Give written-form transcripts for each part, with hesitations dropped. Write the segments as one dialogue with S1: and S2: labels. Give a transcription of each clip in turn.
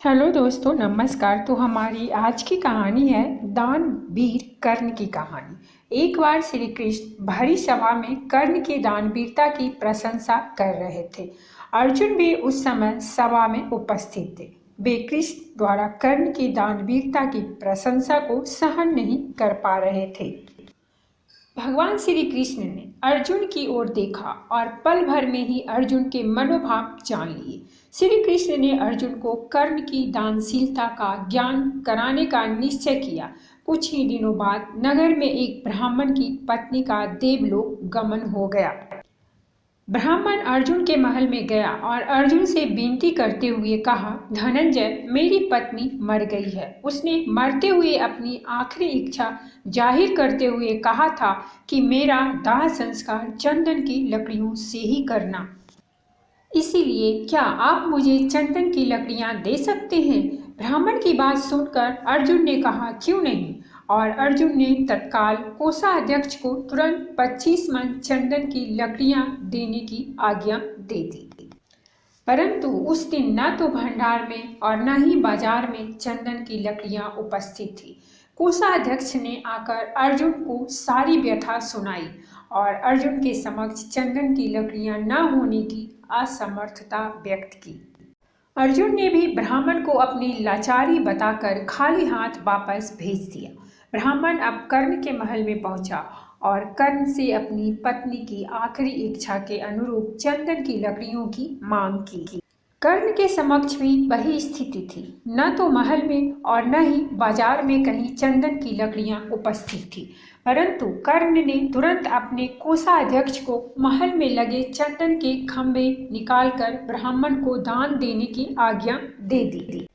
S1: Hello दोस्तों, नमस्कार। तो हमारी आज की कहानी है दानवीर कर्ण की कहानी। एक बार श्री कृष्ण भरी सभा में कर्ण की दानवीरता की प्रशंसा कर रहे थे। अर्जुन भी उस समय सभा में उपस्थित थे। वे कृष्ण द्वारा कर्ण की दानवीरता की प्रशंसा को सहन नहीं कर पा रहे थे। भगवान श्री कृष्ण ने अर्जुन की ओर देखा और पल भर में ही अर्जुन के मनोभाव जान लिए। श्री कृष्ण ने अर्जुन को कर्ण की दानशीलता का ज्ञान कराने का निश्चय किया। कुछ ही दिनों बाद नगर में एक ब्राह्मण की पत्नी का देवलोक गमन हो गया। ब्राह्मण अर्जुन के महल में गया और अर्जुन से विनती करते हुए कहा, धनंजय, मेरी पत्नी मर गई है। उसने मरते हुए अपनी आखिरी इच्छा जाहिर करते हुए कहा था कि मेरा दाह संस्कार चंदन की लकड़ियों से ही करना। इसीलिए क्या आप मुझे चंदन की लकड़ियां दे सकते हैं? ब्राह्मण की बात सुनकर अर्जुन ने कहा, क्यों नहीं। और अर्जुन ने तत्काल कोषाध्यक्ष को तुरंत 25 मन चंदन की लकड़ियां देने की आज्ञा दे दी। परंतु उस दिन न तो भंडार में और न ही बाजार में चंदन की लकड़ियां उपस्थित थी। कोषाध्यक्ष ने आकर अर्जुन को सारी व्यथा सुनाई और अर्जुन के समक्ष चंदन की लकड़ियां न होने की असमर्थता व्यक्त की। अर्जुन ने भी ब्राह्मण को अपनी लाचारी बताकर खाली हाथ वापस भेज दिया। ब्राह्मण अब कर्ण के महल में पहुंचा और कर्ण से अपनी पत्नी की आखिरी इच्छा के अनुरूप चंदन की लकड़ियों की मांग की। कर्ण के समक्ष भी वही स्थिति थी। न तो महल में और न ही बाजार में कहीं चंदन की लकड़ियां उपस्थित थी। परंतु कर्ण ने तुरंत अपने कोषाध्यक्ष को महल में लगे चंदन के खंभे निकालकर ब्राह्मण को दान देने की आज्ञा दे दी।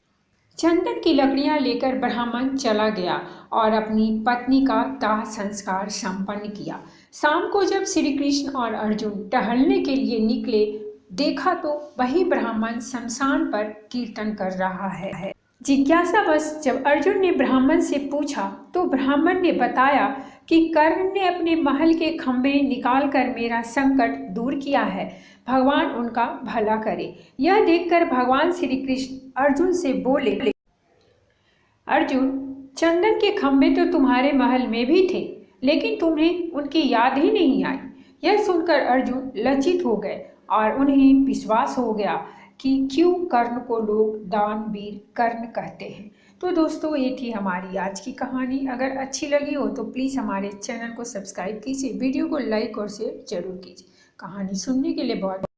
S1: चंदन की लकड़ियां लेकर ब्राह्मण चला गया और अपनी पत्नी का दाह संस्कार संपन्न किया। शाम को जब श्री कृष्ण और अर्जुन टहलने के लिए निकले, देखा तो वही ब्राह्मण शमशान पर कीर्तन कर रहा है। जिज्ञासावश जब अर्जुन ने ब्राह्मण से पूछा तो ब्राह्मण ने बताया कि कर्ण ने अपने महल के खंभे निकालकर मेरा संकट दूर किया है। भगवान उनका भला करे। यह देखकर भगवान श्री कृष्ण अर्जुन से बोले, अर्जुन, चंदन के खंभे तो तुम्हारे महल में भी थे, लेकिन तुम्हें उनकी याद ही नहीं आई। यह सुनकर अर्जुन लज्जित हो गए और उन्हें विश्वास हो गया कि क्यों कर्ण को लोग दानवीर कर्ण कहते हैं। तो दोस्तों, ये थी हमारी आज की कहानी। अगर अच्छी लगी हो तो प्लीज़ हमारे चैनल को सब्सक्राइब कीजिए, वीडियो को लाइक और शेयर जरूर कीजिए। कहानी सुनने के लिए बहुत